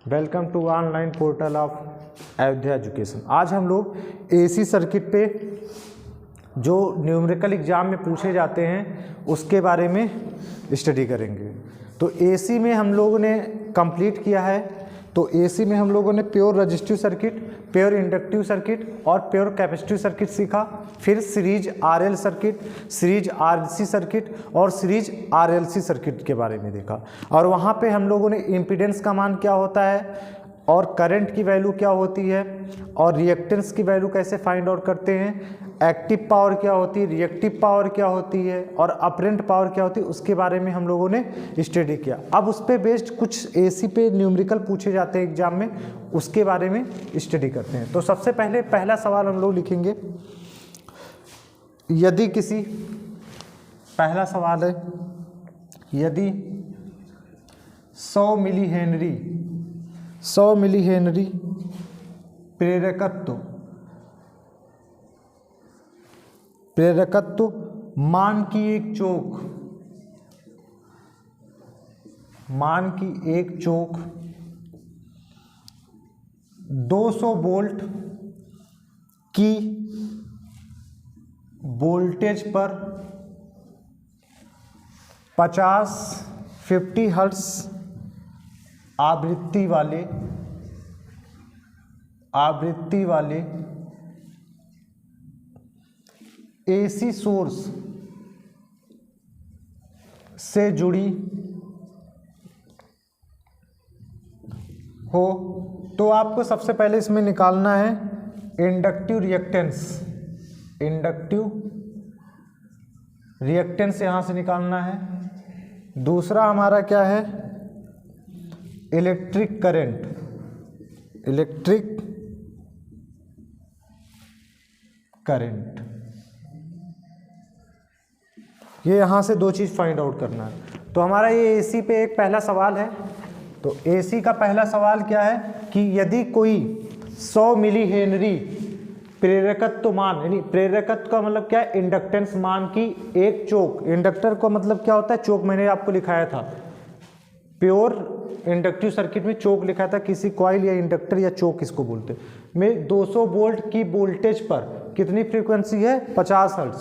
Welcome to online portal of Ayodhya education. आज हम लोग एसी सर्किट पे जो न्यूमेरिकल एग्जाम में पूछे जाते हैं उसके बारे में स्टडी करेंगे। तो एसी में हम लोगों ने कंप्लीट किया है। तो एसी में हम लोगों ने pure resistive circuit, pure inductive circuit और प्योर कैपेसिटिव सर्किट सीखा। फिर series RL circuit, series RC circuit और सीरीज आरएलसी सर्किट के बारे में देखा। और वहाँ पे हम लोगों ने इम्पीडेंस का मान क्या होता है और करंट की वैल्यू क्या होती है और रिएक्टेंस की वैल्यू कैसे फाइंड आउट करते हैं, एक्टिव पावर क्या होती है, रिएक्टिव पावर क्या होती है और अपरेंट पावर क्या होती है, उसके बारे में हम लोगों ने स्टडी किया। अब उस पर बेस्ड कुछ एसी पे न्यूमेरिकल पूछे जाते हैं एग्जाम में, उसके बारे में स्टडी करते हैं। तो सबसे पहले पहला सवाल हम लोग लिखेंगे, यदि किसी, पहला सवाल है, यदि 100 मिली हेनरी प्रेरकत्व मान की एक चोक 200 वोल्ट की वोल्टेज पर 50 हर्ट्ज आवृत्ति वाले एसी सोर्स से जुड़ी हो, तो आपको सबसे पहले इसमें निकालना है इंडक्टिव रिएक्टेंस यहां से निकालना है। दूसरा हमारा क्या है, इलेक्ट्रिक करंट, ये यहां से दो चीज फाइंड आउट करना है। तो हमारा ये एसी पे एक पहला सवाल है। तो एसी का पहला सवाल क्या है कि यदि कोई 100 मिली हेनरी प्रेरकत्व मान, यानी प्रेरकत्व का मतलब क्या है, इंडक्टेंस मान की एक चोक, इंडक्टर का मतलब क्या होता है, चोक मैंने आपको लिखाया था, प्योर इंडक्टिव सर्किट में चोक लिखा था, किसी कॉइल या इंडक्टर या चोक इसको बोलते हैं, में 200 वोल्ट की वोल्टेज पर कितनी फ्रीक्वेंसी है, 50 हर्ट्ज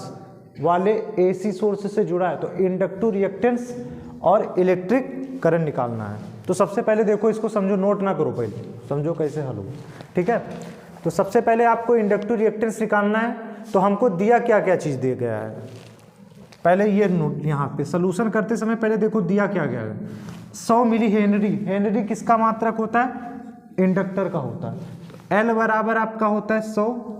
वाले एसी सोर्स से जुड़ा है। तो इंडक्टिव रिएक्टेंस और इलेक्ट्रिक करंट निकालना है। तो सबसे पहले देखो, इसको समझो, नोट ना करो, पहले समझो कैसे हल होगा, ठीक है। तो सबसे पहले आपको इंडक्टिव रिएक्टेंस निकालना है। तो हमको दिया क्या क्या चीज़ दिया गया है, पहले ये नोट, यहाँ पे सोल्यूशन करते समय पहले देखो दिया क्या गया है। 100 मिली हेनरी किसका मात्रक होता है, इंडक्टर का होता है। तो L बराबर आपका होता है 100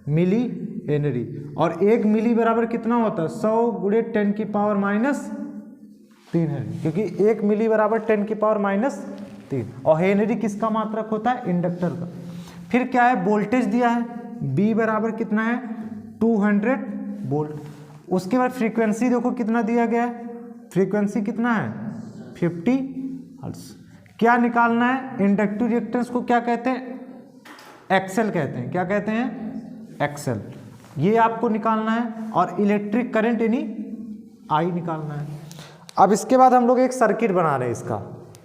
मिली हेनरी, और 1 मिली बराबर कितना होता है, 100 गुणे 10 की पावर -3 हेनरी, क्योंकि 1 मिली बराबर 10 की पावर -3, और हेनरी किसका मात्रक होता है, इंडक्टर का। फिर क्या है, वोल्टेज दिया है, B बराबर कितना है, 200 वोल्ट। उसके बाद फ्रीक्वेंसी देखो कितना दिया गया है, फ्रीक्वेंसी कितना है, 50 हर्ट्ज। क्या निकालना है, इंडक्टिव रिएक्टेंस को क्या कहते हैं, एक्सेल कहते हैं। क्या कहते हैं, एक्सेल, ये आपको निकालना है। और इलेक्ट्रिक करंट यानी आई निकालना है। अब इसके बाद हम लोग एक सर्किट बना रहे हैं इसका,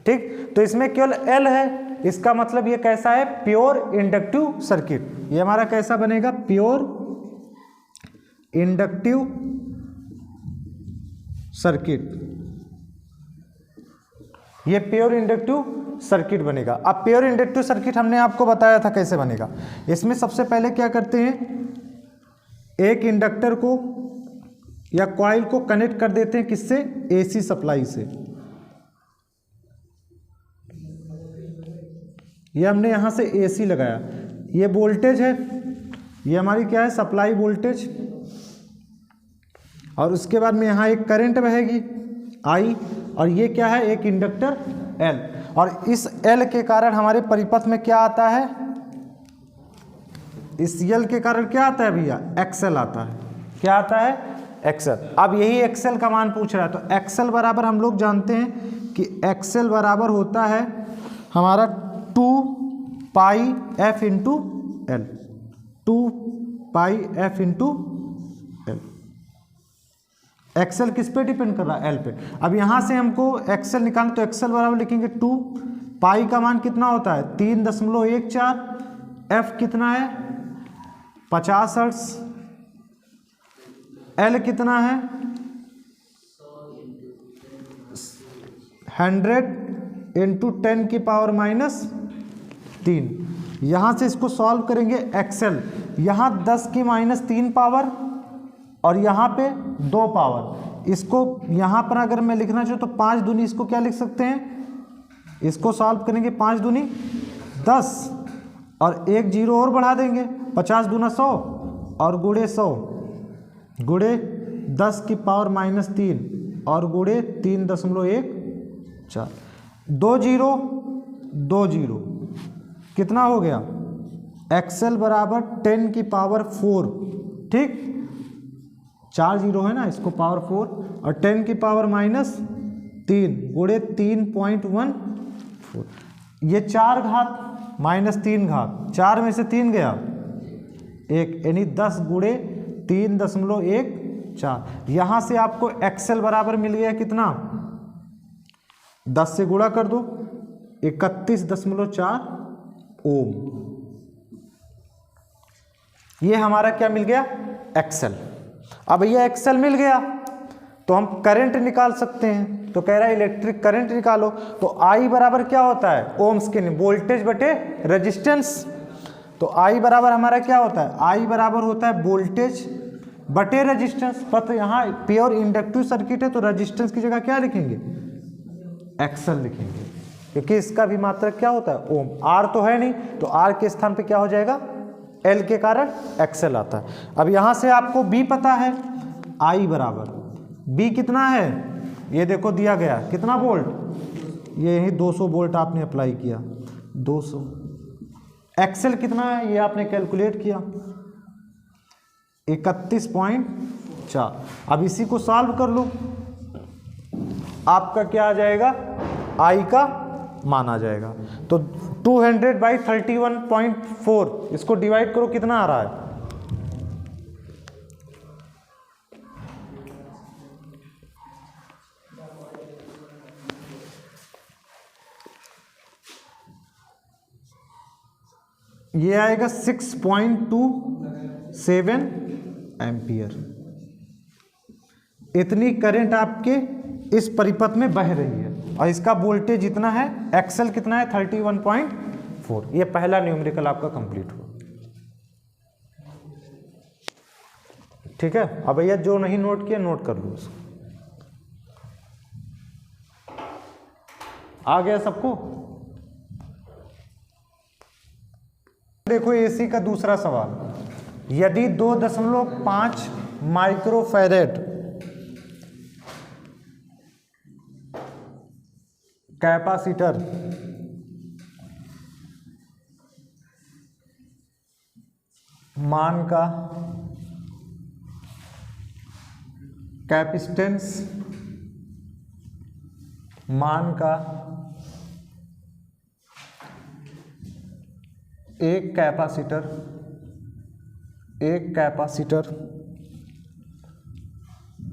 ठीक। तो इसमें केवल L है, इसका मतलब ये कैसा है, प्योर इंडक्टिव सर्किट। ये हमारा कैसा बनेगा, प्योर इंडक्टिव सर्किट, ये प्योर इंडक्टिव सर्किट बनेगा। अब प्योर इंडक्टिव सर्किट हमने आपको बताया था कैसे बनेगा। इसमें सबसे पहले क्या करते हैं, एक इंडक्टर को या कॉइल को कनेक्ट कर देते हैं, किससे, एसी सप्लाई से। ये हमने यहां से एसी लगाया, ये वोल्टेज है, ये हमारी क्या है, सप्लाई वोल्टेज। और उसके बाद में यहां एक करंट बहेगी आई, और ये क्या है, एक इंडक्टर L। और इस L के कारण हमारे परिपथ में क्या आता है, इस L के कारण क्या आता है भैया, एक्सेल आता है। क्या आता है, एक्सेल। अब यही एक्सेल का मान पूछ रहा है। तो एक्सेल बराबर हम लोग जानते हैं कि एक्सेल बराबर होता है हमारा 2 पाई f इंटू L, 2 पाई f इंटू L। एक्सेल किस पे डिपेंड कर रहा है, एल पे। अब यहाँ से हमको एक्सेल निकालना, तो एक्सेल बराबर लिखेंगे 2 पाई का मान कितना होता है 3.14, एफ कितना है 50 हर्ट्ज, एल कितना है 100 इंटू 10 की पावर -3। यहाँ से इसको सॉल्व करेंगे एक्सेल, यहाँ 10 की -3 पावर और यहाँ पे 2 पावर। इसको यहाँ पर अगर मैं लिखना चाहूँ तो 5 दूनी इसको क्या लिख सकते हैं, इसको सॉल्व करेंगे 5 दूनी 10 और एक जीरो और बढ़ा देंगे, 50 दूना 100 और गुणे 100 गुणे 10 की पावर -3 और गुणे 3.14, 2 जीरो 2 जीरो कितना हो गया एक्सेल बराबर 10 की पावर 4, ठीक 4 जीरो है ना, इसको पावर 4 और 10 की पावर -3 गुणे 3.14, ये 4 घात -3 घात, 4 में से 3 गया 1, यानी 10 गुणे 3.14। यहाँ से आपको एक्सेल बराबर मिल गया कितना, 10 से गुणा कर दो 31.4 ओम। ये हमारा क्या मिल गया एक्सेल। अब ये एक्सेल मिल गया तो हम करंट निकाल सकते हैं, तो कह रहा है इलेक्ट्रिक करंट निकालो, तो आई बराबर क्या होता है ओम्स के, वोल्टेज बटे रेजिस्टेंस। तो आई बराबर हमारा क्या होता है, आई बराबर होता है वोल्टेज बटे रेजिस्टेंस। पर यहाँ प्योर इंडक्टिव सर्किट है तो रेजिस्टेंस की जगह क्या लिखेंगे एक्सेल लिखेंगे, क्योंकि इसका भी मात्रक क्या होता है ओम। आर तो है नहीं तो आर के स्थान पे क्या हो जाएगा एल के कारण एक्सेल आता है। अब यहाँ से आपको बी पता है, आई बराबर बी कितना है, ये देखो दिया गया कितना वोल्ट, ये यही 200 वोल्ट आपने अप्लाई किया 200। एक्सेल कितना है ये आपने कैलकुलेट किया 31.4। अब इसी को सॉल्व कर लो, आपका क्या आ जाएगा आई का मान आ जाएगा। तो 200/31.4 इसको डिवाइड करो कितना आ रहा है, ये आएगा 6.27 एम्पियर। इतनी करंट आपके इस परिपथ में बह रही है और इसका वोल्टेज इतना है, एक्सेल कितना है 31.4। ये पहला न्यूमेरिकल आपका कंप्लीट हुआ। ठीक है, अब भैया जो नहीं नोट किया नोट कर लो उसको। आ गया सबको। देखो एसी का दूसरा सवाल, यदि 2.5 माइक्रोफैरेड कैपेसिटर मान का कैपेसिटेंस मान का एक कैपेसिटर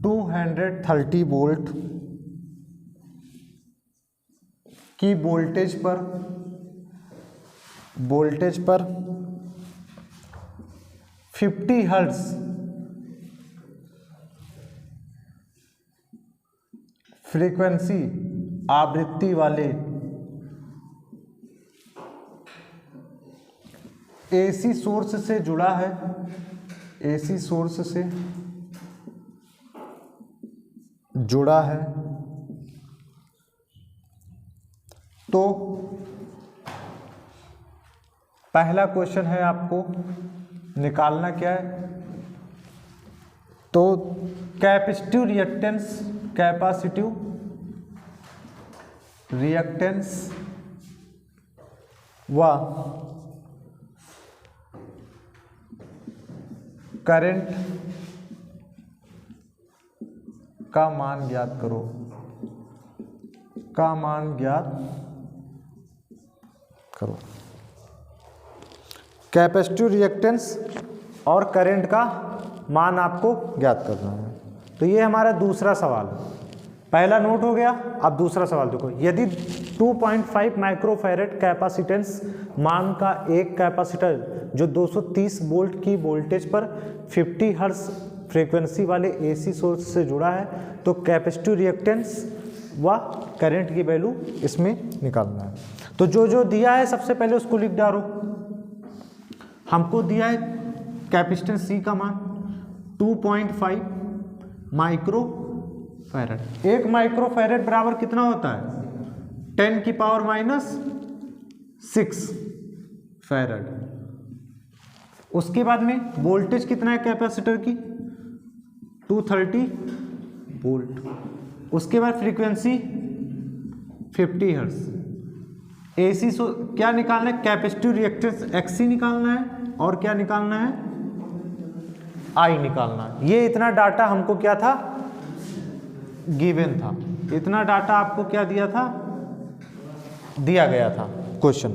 230 वोल्ट की वोल्टेज पर 50 हर्ट्ज फ्रीक्वेंसी आवृत्ति वाले एसी सोर्स से जुड़ा है, एसी सोर्स से जुड़ा है, तो पहला क्वेश्चन है आपको निकालना क्या है, तो कैपेसिटिव रिएक्टेंस व करंट का मान ज्ञात करो, का मान ज्ञात करो। कैपेसिटिव रिएक्टेंस और करंट का मान आपको ज्ञात करना है। तो ये हमारा दूसरा सवाल, पहला नोट हो गया। अब दूसरा सवाल देखो, यदि 2.5 माइक्रोफैरेड कैपेसिटेंस मान का एक कैपेसिटर जो 230 वोल्ट की वोल्टेज पर 50 हर्ट्ज फ्रीक्वेंसी वाले एसी सोर्स से जुड़ा है, तो कैपेसिटिव रिएक्टेंस व करंट की वैल्यू इसमें निकालना है। तो जो जो दिया है सबसे पहले उसको लिख डालो। हमको दिया है कैपेसिटेंस सी का मान 2.5 माइक्रोफैरेड। एक माइक्रोफैरेड बराबर कितना होता है? 10⁻⁶ फैरेड। उसके बाद में वोल्टेज कितना है कैपेसिटर की? 230 वोल्ट। उसके बाद फ्रीक्वेंसी 50 हर्ट्ज। एसी क्या निकालना है? कैपेसिटिव रिएक्टेंस एक्सी निकालना है और क्या निकालना है? आई निकालना है। ये इतना डाटा हमको क्या था? गिवन था। इतना डाटा आपको क्या दिया था? दिया गया था क्वेश्चन।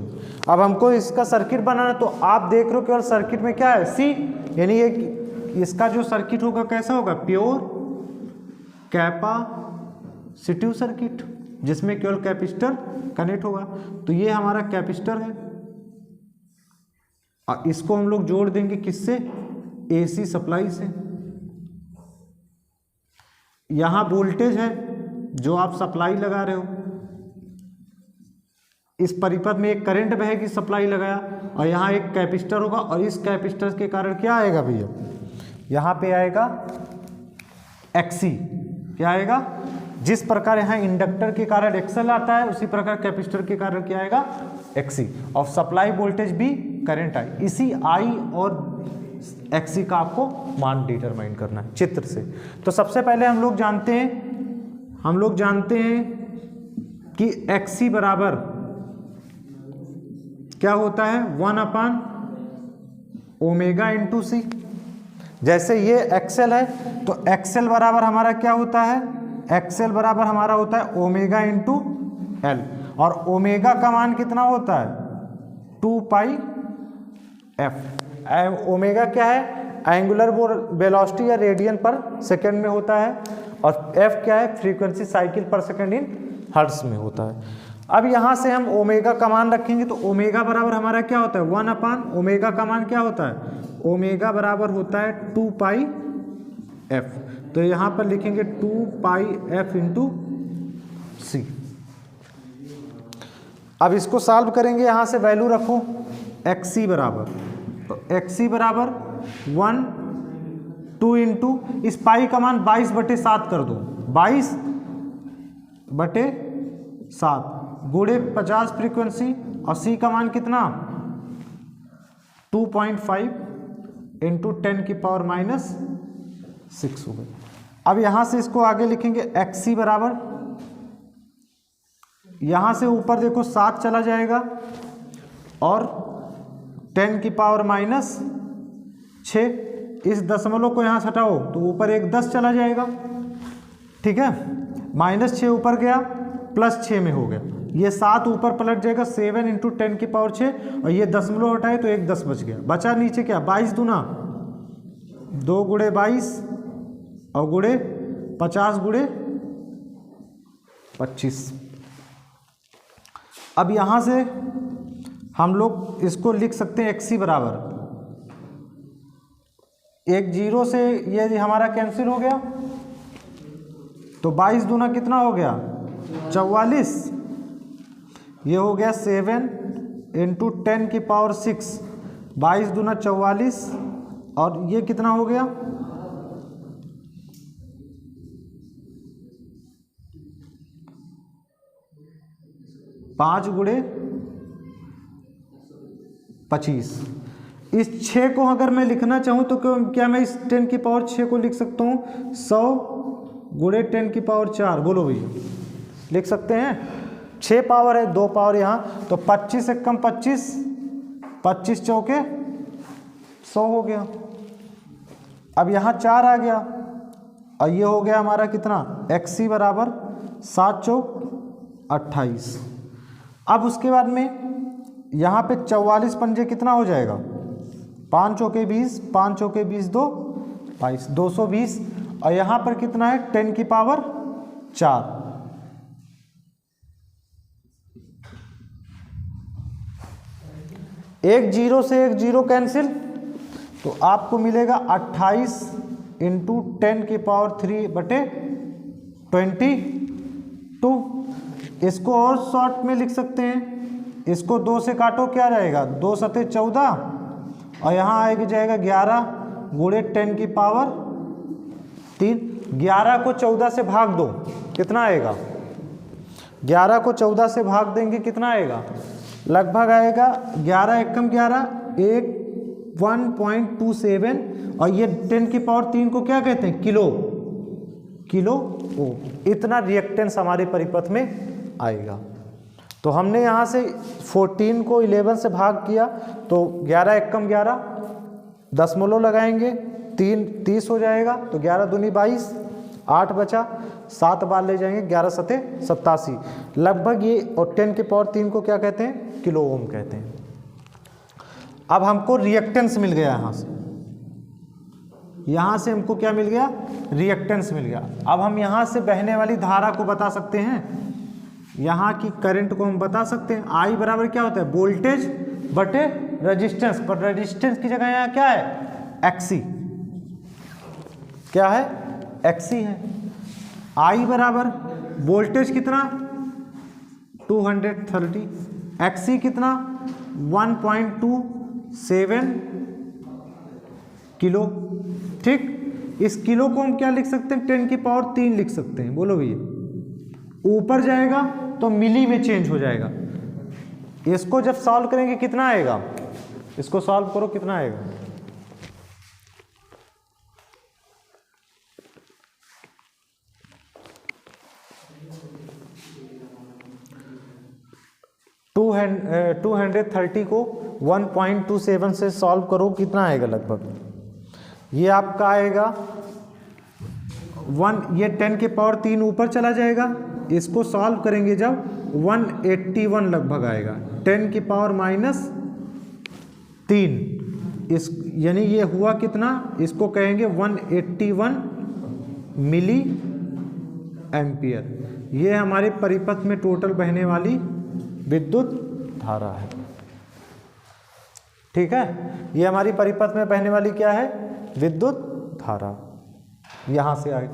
अब हमको इसका सर्किट बनाना, तो आप देख रहे हो केवल सर्किट में क्या है? सी, यानी ये इसका जो सर्किट होगा कैसा होगा? प्योर कैपेसिटिव सर्किट, जिसमें केवल कैपेसिटर कनेक्ट होगा। तो ये हमारा कैपेसिटर है और इसको हम लोग जोड़ देंगे किससे? एसी सप्लाई से। यहां वोल्टेज है जो आप सप्लाई लगा रहे हो, इस परिपथ में एक करंट बहेगी, सप्लाई लगाया, और यहाँ एक कैपेसिटर होगा और इस कैपेसिटर के कारण क्या आएगा भैया? यहाँ पे आएगा एक्सी। क्या आएगा? जिस प्रकार यहाँ इंडक्टर के कारण एक्सएल आता है, उसी प्रकार कैपेसिटर के कारण क्या आएगा? एक्सी। और सप्लाई वोल्टेज भी करंट आई। इसी आई और एक्सी का आपको मान डिटरमाइन करना है चित्र से। तो सबसे पहले हम लोग जानते हैं कि एक्सी बराबर क्या होता है? 1/ω/c। जैसे ये एक्सएल है तो एक्सएल बराबर हमारा क्या होता है? एक्सएल बराबर हमारा होता है ω/L, और ओमेगा का मान कितना होता है? 2πf। ओमेगा क्या है? एंगुलर वेलोसिटी या रेडियन पर सेकंड में होता है, और एफ क्या है? फ्रीक्वेंसी साइकिल पर सेकंड इन हर्ट्ज में होता है। अब यहाँ से हम ओमेगा का मान रखेंगे, तो ओमेगा बराबर हमारा क्या होता है? 1/ओमेगा का मान क्या होता है? ओमेगा बराबर होता है 2πf। तो यहाँ पर लिखेंगे 2πf × c। अब इसको सॉल्व करेंगे, यहाँ से वैल्यू रखो xc बराबर, तो xc बराबर 2 इंटू इस पाई का मान 22/7 कर दो, 22/7 गुणे 50 फ्रीक्वेंसी, और c का मान कितना? 2.5 × 10⁻⁶ हो गई। अब यहाँ से इसको आगे लिखेंगे xc बराबर, यहाँ से ऊपर देखो 7 चला जाएगा और 10⁻⁶, इस दशमलव को यहाँ से हटाओ तो ऊपर एक 10 चला जाएगा, ठीक है। -6 ऊपर गया, +6 में हो गया, ये 7 ऊपर पलट जाएगा, 7 × 10⁶, और ये दशमलव हटाए तो एक 10 बच गया। बचा नीचे क्या? 22 दूना 2 × 22 और गुणे 50 × 25। अब यहाँ से हम लोग इसको लिख सकते हैं xc बराबर, एक 0 से ये हमारा कैंसिल हो गया, तो 22 दूना कितना हो गया? 44। ये हो गया 7 × 10⁶, 22 दूना 44, और ये कितना हो गया? 5 × 25। इस 6 को अगर मैं लिखना चाहूँ तो क्या मैं इस 10⁶ को लिख सकता हूँ 100 × 10⁴? बोलो भैया, लिख सकते हैं? 6 पावर है, 2 पावर यहाँ, तो 25 से कम 25, 25 चौके 100 हो गया। अब यहाँ 4 आ गया, और ये हो गया हमारा कितना? xc बराबर 7 चौक 28। अब उसके बाद में यहाँ पे 44 पंजे कितना हो जाएगा? 5 चौके 20, 5 चौके 20, 2 22, 220, और यहाँ पर कितना है? 10⁴ एक जीरो से एक जीरो कैंसिल, तो आपको मिलेगा 28 इंटू 10⁻³/22। इसको और शॉर्ट में लिख सकते हैं, इसको 2 से काटो, क्या रहेगा 2 सते 14, और यहाँ आएगा जाएगा 11 गुणे 10⁻3। 11 को 14 से भाग दो, कितना आएगा? 11 को 14 से भाग देंगे, कितना आएगा? लगभग आएगा 11 एकम 11, 1.27, और ये 10⁻3 को क्या कहते हैं? Kilo ohm. इतना रिएक्टेंस हमारे परिपथ में आएगा। तो हमने यहाँ से 14 को 11 से भाग किया, तो 11 एकम 11, दशमलव लगाएंगे, 3 30 हो जाएगा, तो 11 दूनी 22, 8 बचा, 7 बार ले जाएंगे, 11 सते 87 लगभग ये। और 10⁻3 को क्या कहते हैं? किलो ओम कहते हैं। अब हमको रिएक्टेंस मिल गया, यहाँ से हमको क्या मिल गया? रिएक्टेंस मिल गया। अब हम यहाँ से बहने वाली धारा को बता सकते हैं, यहाँ की करंट को हम बता सकते हैं। आई बराबर क्या होता है? वोल्टेज बटे रेजिस्टेंस, पर रेजिस्टेंस की जगह यहाँ क्या है? एक्सी। क्या है? एक्सी है। आई बराबर वोल्टेज कितना? 230, एक्सी कितना? 1.27 किलो। ठीक, इस किलो को हम क्या लिख सकते हैं? 10⁻3 लिख सकते हैं। बोलो भैया, ऊपर जाएगा तो मिली में चेंज हो जाएगा। इसको जब सॉल्व करेंगे कितना आएगा? इसको सॉल्व करो, कितना आएगा? टू 230 को 1.27 से सॉल्व करो, कितना आएगा लगभग? ये आपका आएगा 1, ये 10⁻3 ऊपर चला जाएगा, इसको सॉल्व करेंगे जब 181 लगभग आएगा, 10⁻³ इस, यानी ये हुआ कितना? इसको कहेंगे 181 मिली एम्पियर। ये हमारे परिपथ में टोटल बहने वाली विद्युत धारा है। ठीक है, ये हमारी परिपथ में बहने वाली क्या है? विद्युत धारा। यहाँ से आए,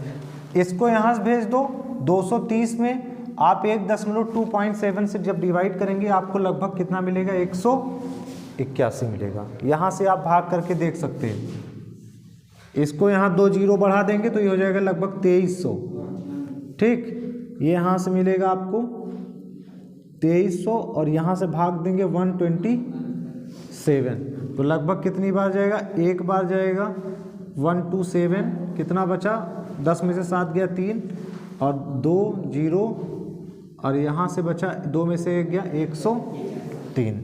इसको यहाँ से भेज दो 230 में, आप 1.27 से जब डिवाइड करेंगे आपको लगभग कितना मिलेगा? 181 मिलेगा। यहाँ से आप भाग करके देख सकते हैं। इसको यहाँ 2 जीरो बढ़ा देंगे तो ये हो जाएगा लगभग 2300। ठीक, ये यहाँ से मिलेगा आपको 2300, और यहाँ से भाग देंगे 127, तो लगभग कितनी बार जाएगा? एक बार जाएगा 127, कितना बचा? 10 में से 7 गया 3, और 2 जीरो, और यहाँ से बचा 2 में से 1 गया 103।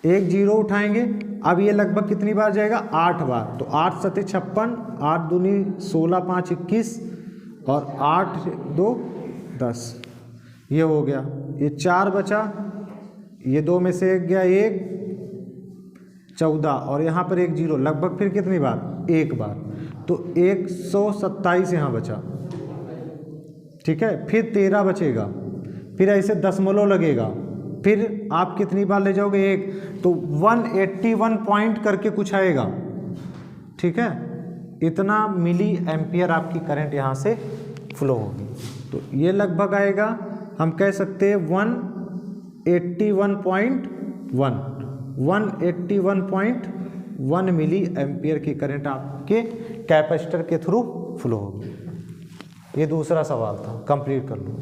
1 जीरो उठाएंगे, अब ये लगभग कितनी बार जाएगा? 8 बार, तो 8 सते 56, 8 दूनी 16, 5 21, और 8 2 10, ये हो गया। ये 4 बचा, ये 2 में से 1 गया 1, 14, और यहाँ पर 1 जीरो, लगभग फिर कितनी बार? 1 बार, तो 127 यहाँ बचा। ठीक है, फिर 13 बचेगा, फिर ऐसे दशमलव लगेगा, फिर आप कितनी बार ले जाओगे? 1, तो 181 पॉइंट करके कुछ आएगा। ठीक है, इतना मिली एम्पियर आपकी करंट यहाँ से फ्लो होगी। तो ये लगभग आएगा, हम कह सकते हैं 181.1 मिली एम्पियर की करंट आपके कैपेसिटर के थ्रू फ्लो होगी। ये दूसरा सवाल था, कंप्लीट कर लो।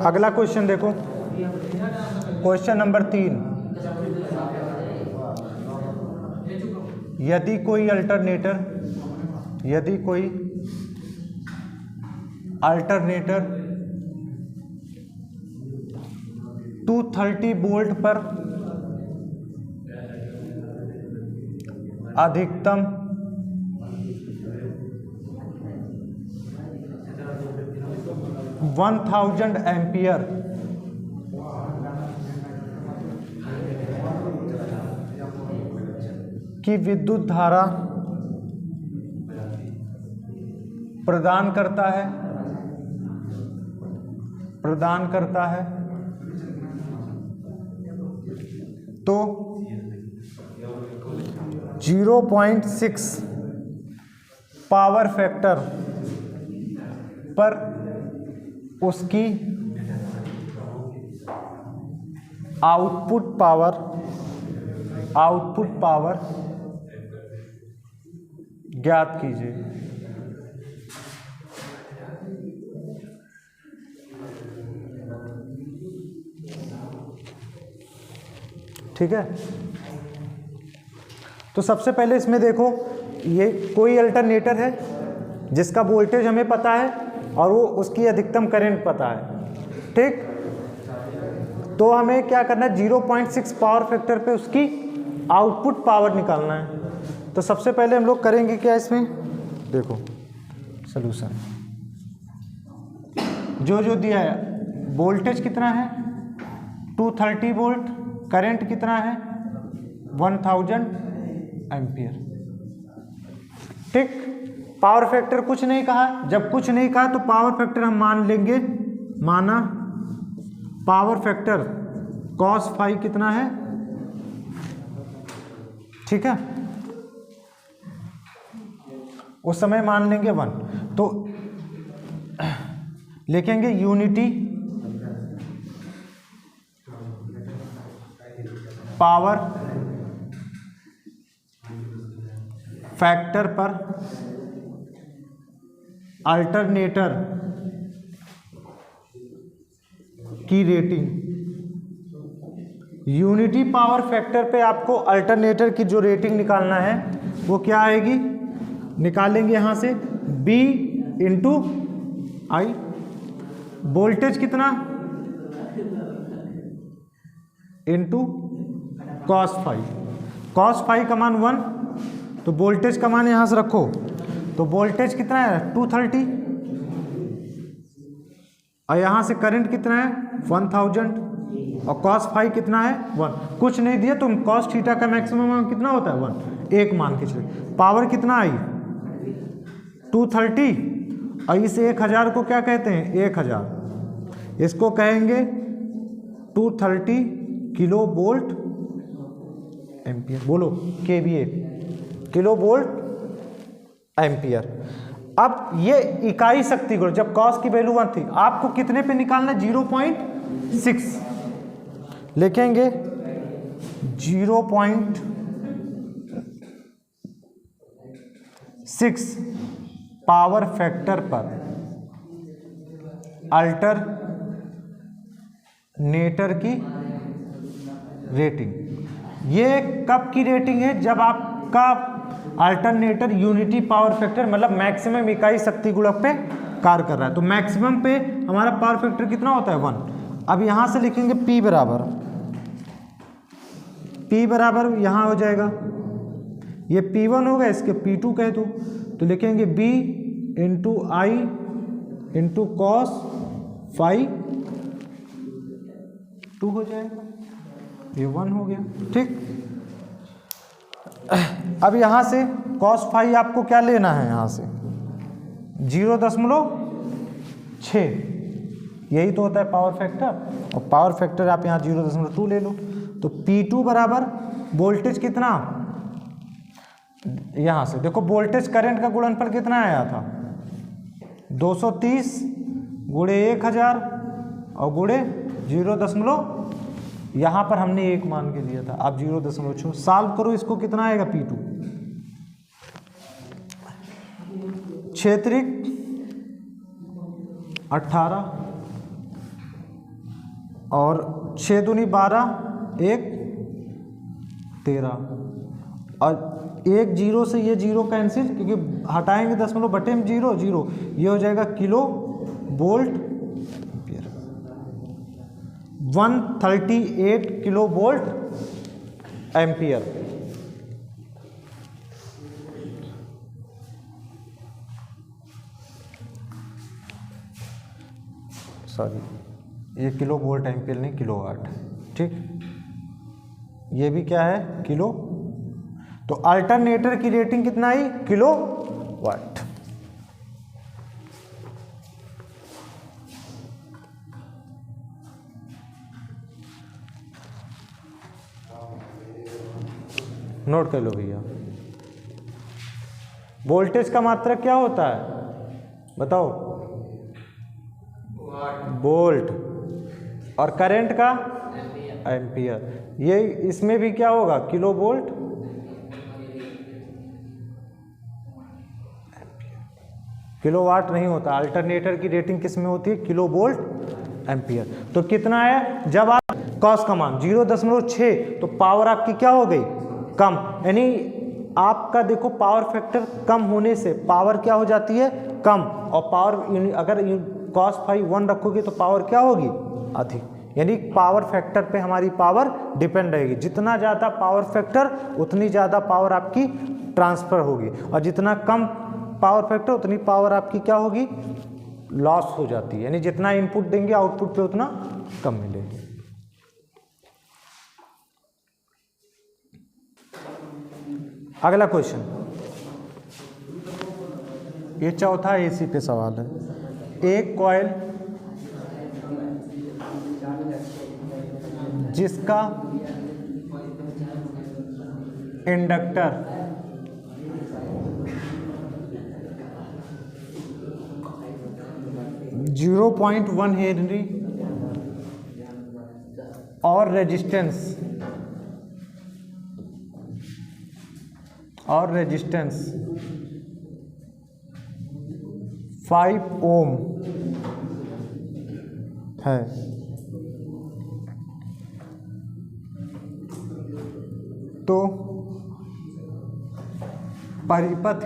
अगला क्वेश्चन देखो, क्वेश्चन नंबर 3। यदि कोई अल्टरनेटर 230 वोल्ट पर अधिकतम 1000 एम्पियर की विद्युत धारा प्रदान करता है तो 0.6 पावर फैक्टर पर उसकी आउटपुट पावर ज्ञात कीजिए। ठीक है, तो सबसे पहले इसमें देखो, ये कोई अल्टरनेटर है जिसका वोल्टेज हमें पता है और वो उसकी अधिकतम करंट पता है। ठीक, तो हमें क्या करना है, 0.6 पावर फैक्टर पे उसकी आउटपुट पावर निकालना है। तो सबसे पहले हम लोग करेंगे क्या, इसमें देखो सॉल्यूशन जो दिया है, वोल्टेज कितना है 230 वोल्ट, करंट कितना है 1000 एम्पियर। ठीक, पावर फैक्टर कुछ नहीं कहा, जब कुछ नहीं कहा तो पावर फैक्टर हम मान लेंगे, माना पावर फैक्टर cos फाई कितना है, ठीक है, उस समय मान लेंगे 1। तो लिखेंगे यूनिटी पावर फैक्टर पर अल्टरनेटर की रेटिंग। यूनिटी पावर फैक्टर पे आपको अल्टरनेटर की जो रेटिंग निकालना है वो क्या आएगी, निकालेंगे यहां से B इंटू आई, वोल्टेज कितना इंटू cos फाई का मान 1, तो वोल्टेज का मान यहां से रखो, तो वोल्टेज कितना है 230 और यहां से करंट कितना है 1000 और cos फाई कितना है 1। कुछ नहीं दिया, तुम cos थीटा का मैक्सिमम कितना होता है 1, एक मान के चलिए। पावर कितना आई 230 और इस 1000 को क्या कहते हैं 1000, इसको कहेंगे 230 किलो वोल्ट एम्पियर, बोलो KVA, किलो वोल्ट एम्पियर। अब ये इकाई शक्ति गुण, जब cos की वैल्यू 1 थी, आपको कितने पे निकालना है 0.6, लिखेंगे 0.6 पावर फैक्टर पर अल्टरनेटर की रेटिंग। ये कब की रेटिंग है, जब आपका अल्टरनेटर यूनिटी पावर फैक्टर मतलब मैक्सिमम इकाई शक्ति गुणक पे कार्य कर रहा है। तो मैक्सिमम पे हमारा पावर फैक्टर कितना होता है 1। अब यहां से लिखेंगे P बराबर यहां हो जाएगा, ये P1 होगा, इसके P2 कह दो, तो लिखेंगे B इंटू आई इंटू कॉस फाई 2 हो जाएगा, ये 1 हो गया। ठीक, अब यहां से cos फाई आपको क्या लेना है, यहां से 0.6, यही तो होता है पावर फैक्टर, और पावर फैक्टर आप यहाँ 0.2 ले लो। तो P2 बराबर वोल्टेज कितना, यहां से देखो वोल्टेज करंट का गुणनफल कितना आया था 230 गुणे 1000 और गुणे 0, यहां पर हमने 1 मान के दिया था, आप 0.6 सॉल्व करो, इसको कितना आएगा P2, क्षेत्रिक 18 और 6 दूनी 12, 1 13, और 1 0 से ये 0 कैंसिल, क्योंकि हटाएंगे 0 बटे में 0 0, ये हो जाएगा kilo volt ampere. 138 kilo volt ampere. Sorry, ये किलो वोल्ट एम्पियर नहीं, किलो वाट। ठीक, ये भी क्या है, किलो। तो अल्टरनेटर की रेटिंग कितना आई, किलो वाट। नोट कर लो भैया। वोल्टेज का मात्रक क्या होता है, बताओ, वोल्ट, और करंट का एम्पियर। ये इसमें भी क्या होगा, किलो वोल्ट किलो वाट नहीं होता। अल्टरनेटर की रेटिंग किस में होती है, किलो वोल्ट एम्पियर। तो कितना है, जब आप कॉस का मान 0.6, तो पावर आपकी क्या हो गई, कम। यानी आपका देखो पावर फैक्टर कम होने से पावर क्या हो जाती है, कम। और पावर अगर cos फाई 1 रखोगे तो पावर क्या होगी, अधिक। यानी पावर फैक्टर पे हमारी पावर डिपेंड रहेगी। जितना ज़्यादा पावर फैक्टर उतनी ज़्यादा पावर आपकी ट्रांसफ़र होगी, और जितना कम पावर फैक्टर उतनी पावर आपकी क्या होगी, लॉस हो जाती है। यानी जितना इनपुट देंगे आउटपुट पे उतना कम मिलेगी। अगला क्वेश्चन, ये चौथा एसी पे सवाल है। एक कॉइल जिसका इंडक्टर 0.1 हेनरी और रेजिस्टेंस 5 ओम है, तो परिपथ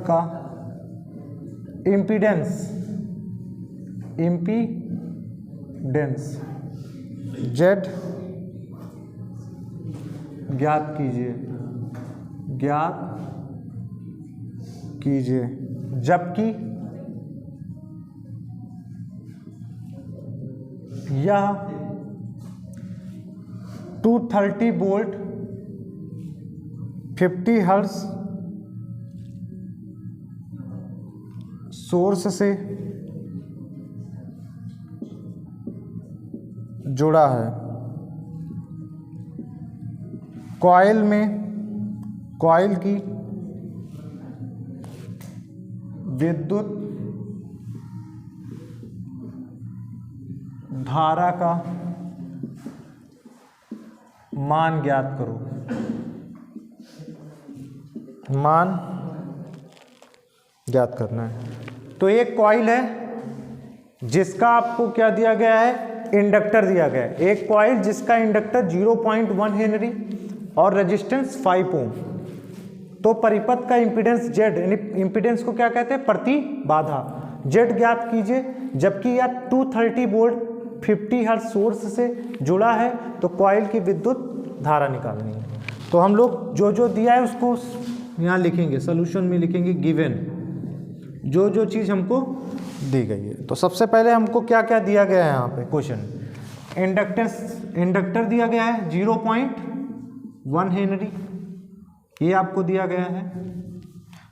का इम्पीडेंस Z ज्ञात कीजिए, जबकि यह 230 वोल्ट 50 हर्ट्ज सोर्स से जुड़ा है। कॉइल की विद्युत धारा का मान ज्ञात करो। मान ज्ञात करना है। तो एक कॉइल है जिसका आपको क्या दिया गया है, इंडक्टर दिया गया है। एक कॉइल जिसका इंडक्टर 0.1 हेनरी और रेजिस्टेंस 5 ओम। तो परिपथ का इंपीडेंस Z, यानी इंपीडेंस को क्या कहते हैं, प्रतिबाधा, Z ज्ञात कीजिए, जबकि यह 230 वोल्ट 50 हर्ट्ज सोर्स से जुड़ा है। तो कॉइल की विद्युत धारा निकालनी है। तो हम लोग जो दिया है उसको यहाँ लिखेंगे, सोल्यूशन में लिखेंगे गिवन, जो चीज़ हमको दी गई है। तो सबसे पहले हमको क्या क्या दिया गया है यहाँ पे क्वेश्चन, इंडक्टर दिया गया है 0.1 हेनरी, ये आपको दिया गया है।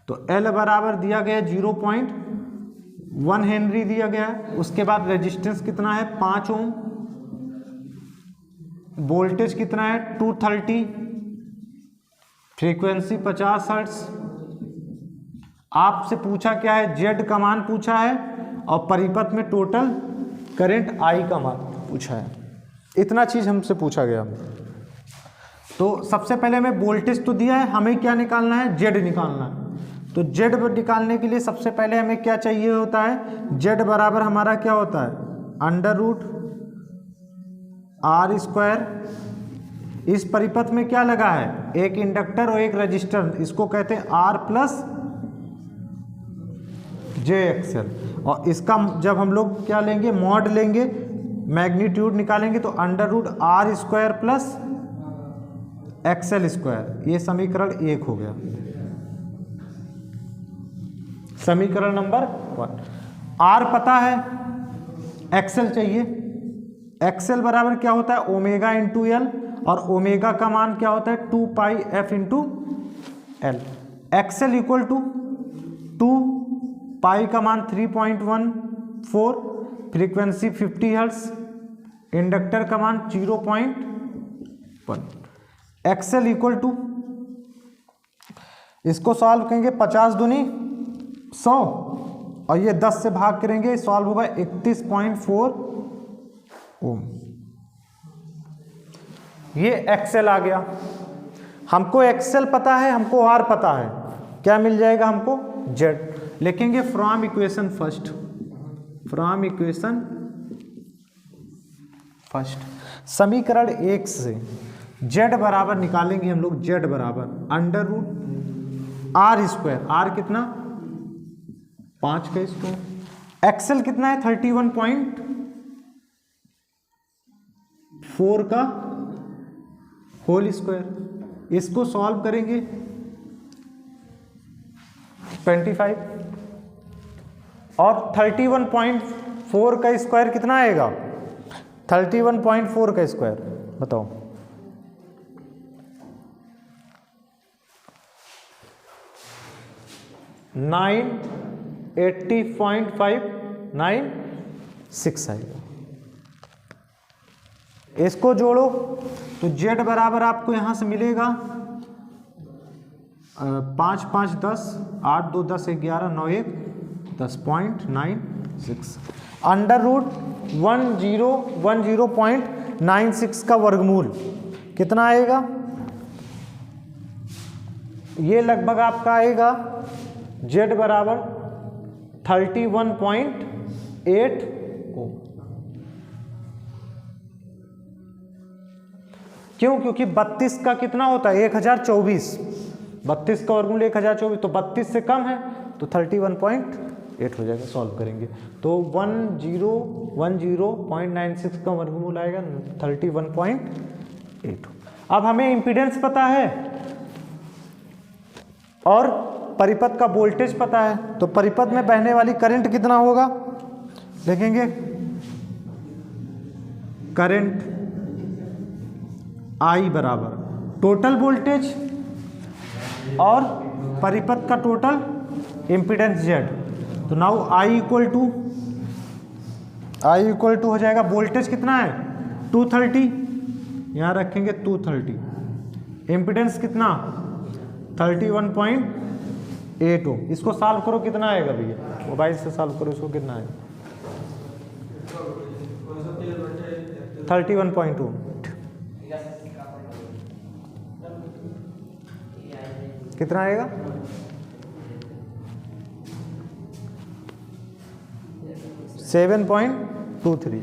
तो L बराबर दिया गया है 0.1 हेनरी दिया गया है। उसके बाद रेजिस्टेंस कितना है, 5 ओम। वोल्टेज कितना है, 230, फ्रीक्वेंसी 50 हर्ट्ज। आपसे पूछा क्या है, Z का मान पूछा है, और परिपथ में टोटल करंट I का मान पूछा है। इतना चीज़ हमसे पूछा गया। तो सबसे पहले हमें वोल्टेज तो दिया है, हमें क्या निकालना है, Z निकालना है। तो जेड निकालने के लिए सबसे पहले हमें क्या चाहिए होता है, जेड बराबर हमारा क्या होता है, अंडर रूट आर स्क्वायर। इस परिपथ में क्या लगा है, एक इंडक्टर और एक रजिस्टर, इसको कहते हैं आर प्लस जे एक्सएल। और इसका जब हम लोग क्या लेंगे, मॉड लेंगे, मैग्नीट्यूड निकालेंगे, तो under root R square plus XL square. ये समीकरण 1 हो गया, समीकरण नंबर 1। आर पता है, एक्सएल चाहिए। एक्सएल बराबर क्या होता है, ओमेगा इंटू एल, और ओमेगा का मान क्या होता है, 2 pi F into L. XL equal to 2 pi का मान 3.14, फ्रीक्वेंसी 50 हर्ट्ज, इंडक्टर का मान 0.1। एक्सएल इक्वल टू, इसको सॉल्व करेंगे 50 दूनी 100 और ये 10 से भाग करेंगे, सॉल्व होगा 31.4 ओम। ये एक्सएल आ गया। हमको एक्सएल पता है, हमको आर पता है, क्या मिल जाएगा हमको, जेड। लिखेंगे from equation first, from equation first समीकरण 1 से जेड बराबर निकालेंगे हम लोग, जेड बराबर under root R square, R कितना 5 का स्क्वायर, एक्सएल कितना है 31.4 का होल स्क्वायर। इसको सॉल्व करेंगे 25 और 31.4 का स्क्वायर कितना आएगा, 31.4 का स्क्वायर बताओ, नाइन 80.596 आएगा। इसको जोड़ो तो जेड बराबर आपको यहां से मिलेगा 5 5 10, 8 2 10, 11 9 1 10.96, अंडर रूट 1010.96 का वर्गमूल कितना आएगा, ये लगभग आपका आएगा जेड बराबर 31.8 ओम। क्यों, क्योंकि 32 का कितना होता है 1024, 32 का वर्गमूल 1024, तो 32 से कम है तो 31.8 हो जाएगा। सॉल्व करेंगे तो 1010.96 का वर्गमूल आएगा 31.8। अब हमें इम्पीडेंस पता है और परिपथ का वोल्टेज पता है, तो परिपथ में बहने वाली करंट कितना होगा, लिखेंगे करंट I बराबर टोटल वोल्टेज और परिपथ का टोटल इम्पीडेंस Z। तो नाउ I इक्वल टू हो जाएगा, वोल्टेज कितना है 230, यहाँ रखेंगे 230, इम्पीडेंस कितना 31.8 ओम। इसको सॉल्व करो कितना आएगा भैया, मोबाइल से सॉल्व करो, इसको कितना आएगा 31.2, कितना आएगा 7.23।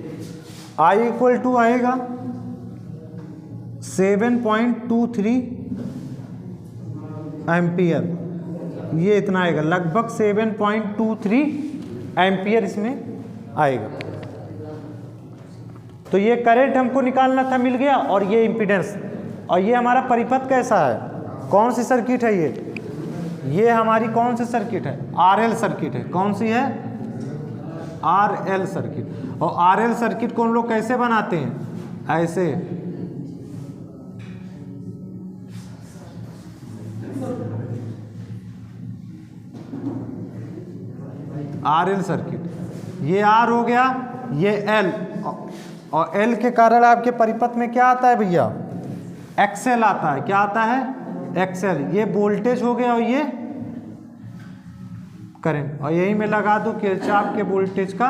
I इक्वल टू आएगा 7.23 एम्पियर, ये इतना आएगा, लगभग 7.23 एम्पियर इसमें आएगा। तो ये करंट हमको निकालना था, मिल गया, और ये इम्पीडेंस। और ये हमारा परिपथ कैसा है, कौन सी सर्किट है, ये हमारी कौन सी सर्किट है, आरएल सर्किट है। कौन सी है, आरएल सर्किट। और आरएल सर्किट को हम लोग कैसे बनाते हैं, ऐसे आरएल सर्किट, ये आर हो गया, ये एल, और एल के कारण आपके परिपथ में क्या आता है भैया, एक्सएल आता है। क्या आता है, एक्सएल। ये वोल्टेज हो गया और ये करंट, और यही मैं लगा दूं किरचॉफ के वोल्टेज का।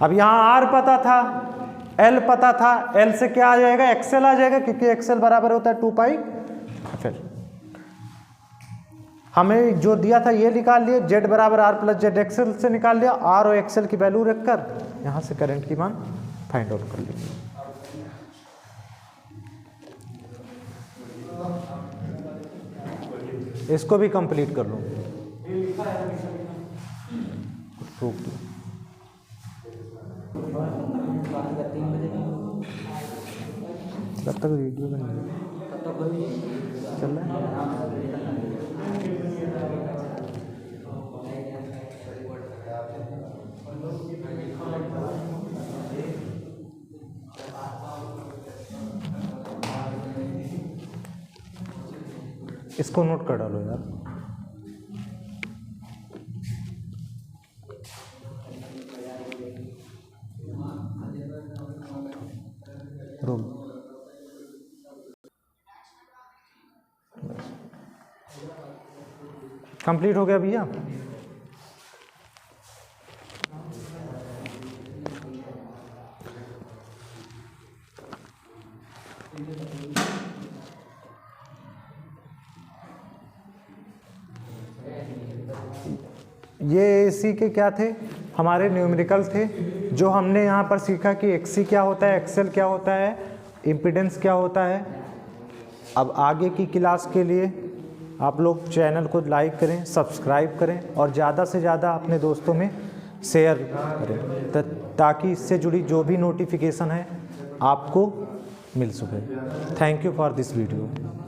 अब यहाँ आर पता था, एल पता था, एल से क्या आ जाएगा, एक्सएल आ जाएगा, क्योंकि एक्सएल बराबर होता है 2 पाई एफ एल। हमें जो दिया था ये निकाल लिया, Z बराबर R प्लस जेड एक्सएल से निकाल लिया, R और एक्सएल की वैल्यू रखकर यहाँ से करंट की मान फाइंड आउट कर लेंगे। इसको भी कंप्लीट कर लो, रोक दो। तब तक वीडियो बन चल रहा है। इसको नोट कर डालो यार। रोल कंप्लीट हो गया भैया। ये एसी के क्या थे, हमारे न्यूमेरिकल थे, जो हमने यहाँ पर सीखा कि एक्सी क्या होता है, एक्सएल क्या होता है, इम्पीडेंस क्या होता है। अब आगे की क्लास के लिए आप लोग चैनल को लाइक करें, सब्सक्राइब करें और ज़्यादा से ज़्यादा अपने दोस्तों में शेयर करें ताकि इससे जुड़ी जो भी नोटिफिकेशन है आपको मिल सके। Thank you for this video.